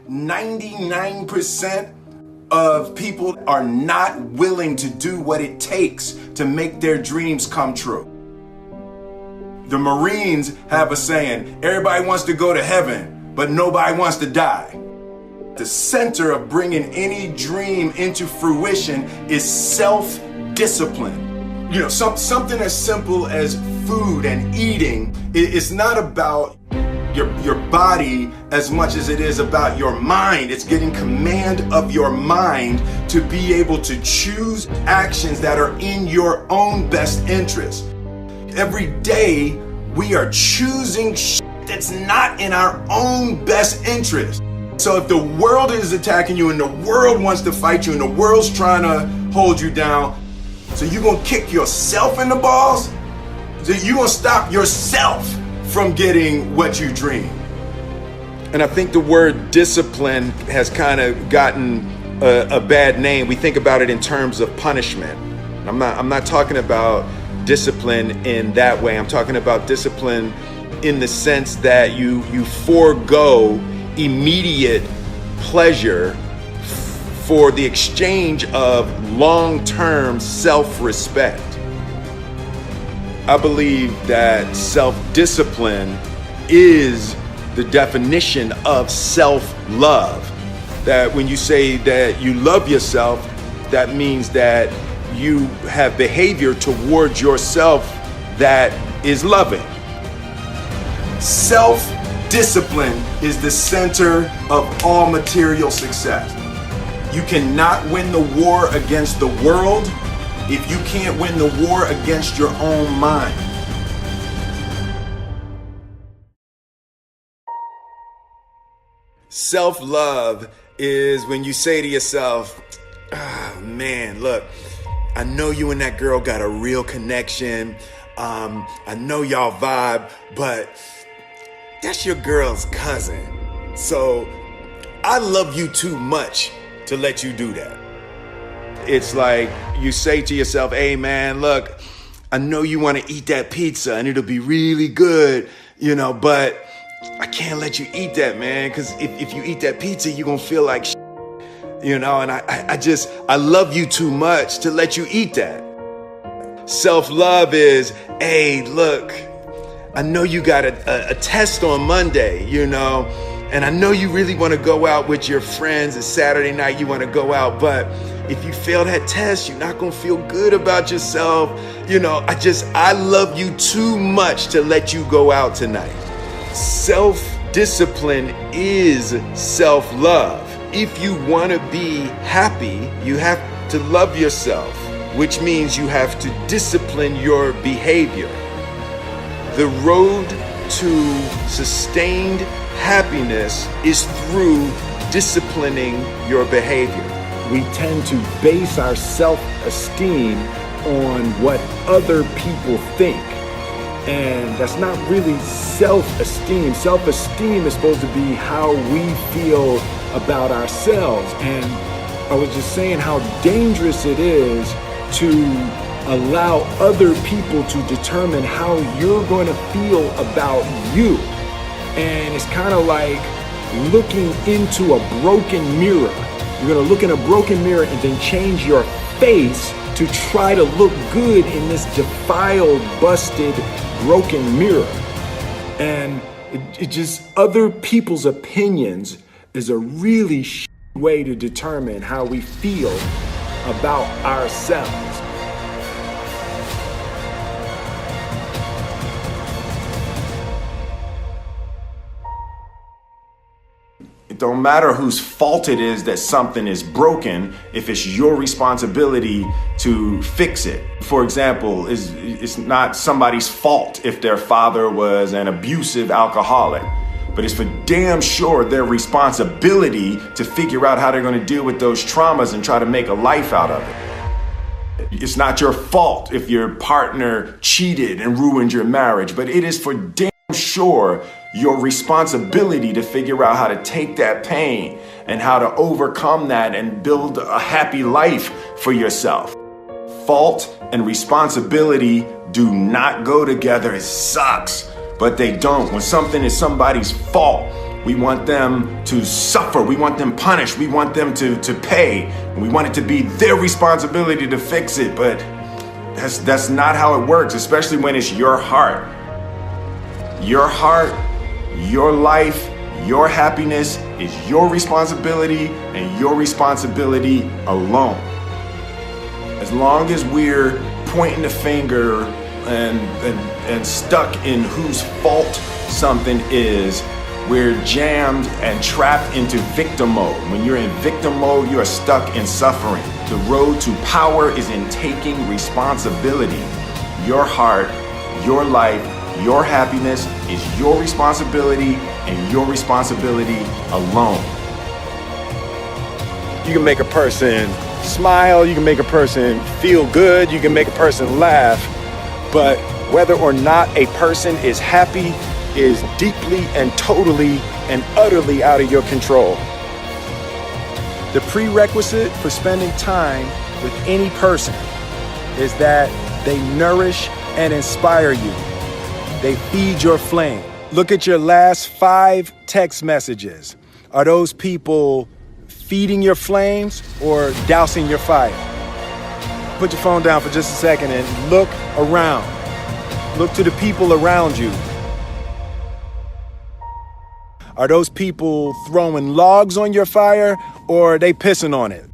99% of people are not willing to do what it takes to make their dreams come true. The Marines have a saying, everybody wants to go to heaven, but nobody wants to die. The center of bringing any dream into fruition is self-discipline. You know, something as simple as food and eating. It's not about your body as much as it is about your mind. It's getting command of your mind to be able to choose actions that are in your own best interest. Every day we are choosing that's not in our own best interest. So if the world is attacking you and the world wants to fight you and the world's trying to hold you down, so you're gonna kick yourself in the balls? So you're gonna stop yourself from getting what you dream. And I think the word discipline has kind of gotten a bad name. We think about it in terms of punishment. I'm not talking about discipline in that way. I'm talking about discipline in the sense that you forego immediate pleasure for the exchange of long-term self-respect. I believe that self-discipline is the definition of self-love. That when you say that you love yourself, that means that you have behavior towards yourself that is loving. Self-discipline is the center of all material success. You cannot win the war against the world if you can't win the war against your own mind. Self-love is when you say to yourself, oh man, look, I know you and that girl got a real connection. I know y'all vibe, but that's your girl's cousin. So I love you too much to let you do that. It's like you say to yourself, hey man, look, I know you want to eat that pizza and it'll be really good, you know, but I can't let you eat that, man, because if you eat that pizza, you're going to feel like shit, you know, and I love you too much to let you eat that. Self-love is, hey, look, I know you got a test on Monday, you know, and I know you really want to go out with your friends. It's Saturday night, you want to go out, but if you fail that test, you're not going to feel good about yourself. You know, I love you too much to let you go out tonight. Self-discipline is self-love. If you want to be happy, you have to love yourself, which means you have to discipline your behavior. The road to sustained happiness is through disciplining your behavior. We tend to base our self-esteem on what other people think. And that's not really self-esteem. Self-esteem is supposed to be how we feel about ourselves. And I was just saying how dangerous it is to allow other people to determine how you're going to feel about you. And it's kind of like looking into a broken mirror. You're going to look in a broken mirror and then change your face to try to look good in this defiled, busted, broken mirror. And it just, other people's opinions is a really way to determine how we feel about ourselves. It don't matter whose fault it is that something is broken if it's your responsibility to fix it. For example, it's not somebody's fault if their father was an abusive alcoholic, but it's for damn sure their responsibility to figure out how they're going to deal with those traumas and try to make a life out of it. It's not your fault if your partner cheated and ruined your marriage, but it is for damn sure your responsibility to figure out how to take that pain and how to overcome that and build a happy life for yourself. Fault and responsibility do not go together. It sucks, but they don't. When something is somebody's fault, We want them to suffer. We want them punished. We want them to pay. And we want it to be their responsibility to fix it. But that's not how it works, especially when it's your heart. Your heart, your life, your happiness is your responsibility and your responsibility alone. As long as we're pointing the finger and stuck in whose fault something is, we're jammed and trapped into victim mode. When you're in victim mode, you are stuck in suffering. The road to power is in taking responsibility. Your heart, your life, your happiness is your responsibility and your responsibility alone. You can make a person smile, you can make a person feel good, you can make a person laugh, but whether or not a person is happy is deeply and totally and utterly out of your control. The prerequisite for spending time with any person is that they nourish and inspire you. They feed your flame. Look at your last 5 text messages. Are those people feeding your flames or dousing your fire? Put your phone down for just a second and look around. Look to the people around you. Are those people throwing logs on your fire or are they pissing on it?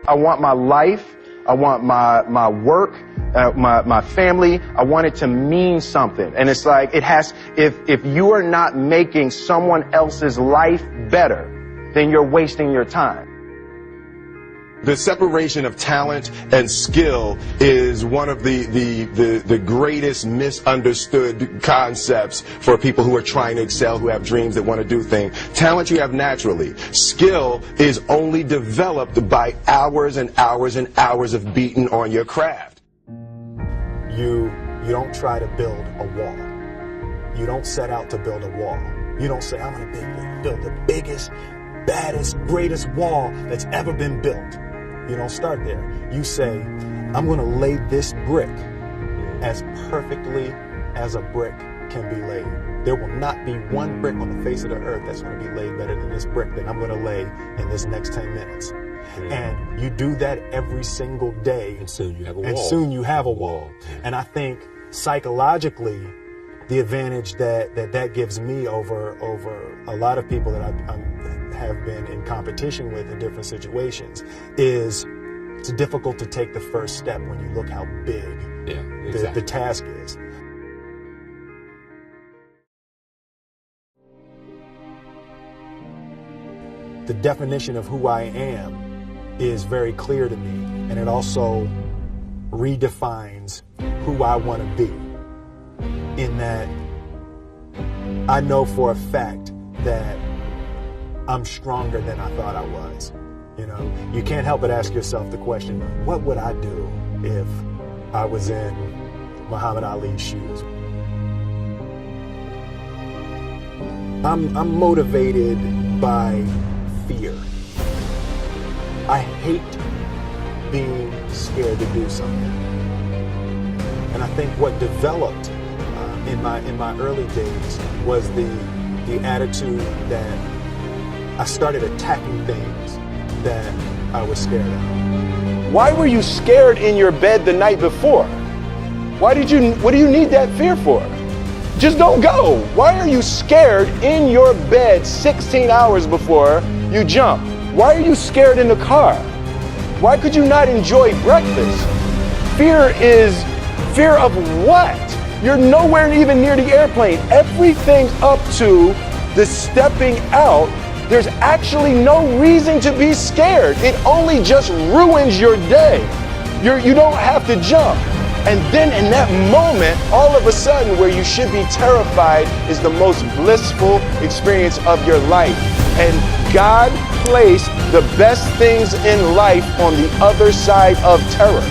I want my life, I want my work, my family, I want it to mean something. And it's like, if you are not making someone else's life better, then you're wasting your time. The separation of talent and skill is one of the greatest misunderstood concepts for people who are trying to excel, who have dreams, that want to do things. Talent you have naturally. Skill is only developed by hours and hours and hours of beating on your craft. You don't try to build a wall. You don't set out to build a wall. You don't say, I'm going to build the biggest, baddest, greatest wall that's ever been built. You don't start there. You say, I'm going to lay this brick as perfectly as a brick can be laid. There will not be one brick on the face of the earth that's going to be laid better than this brick that I'm going to lay in this next 10 minutes. And you do that every single day. And soon you have a wall. And soon you have a wall. And I think psychologically, the advantage that gives me over a lot of people that I have been in competition with in different situations is it's difficult to take the first step when you look how big the task is. The definition of who I am is very clear to me, and it also redefines who I want to be, in that I know for a fact that I'm stronger than I thought I was. You know, you can't help but ask yourself the question, what would I do if I was in Muhammad Ali's shoes? I'm motivated by fear. I hate being scared to do something. And I think what developed in my early days was the attitude that I started attacking things that I was scared of. Why were you scared in your bed the night before? What do you need that fear for? Just don't go. Why are you scared in your bed 16 hours before you jump? Why are you scared in the car? Why could you not enjoy breakfast? Fear is fear of what? You're nowhere even near the airplane. Everything up to the stepping out, there's actually no reason to be scared. It only just ruins your day. You don't have to jump. And then in that moment, all of a sudden, where you should be terrified is the most blissful experience of your life. And God placed the best things in life on the other side of terror.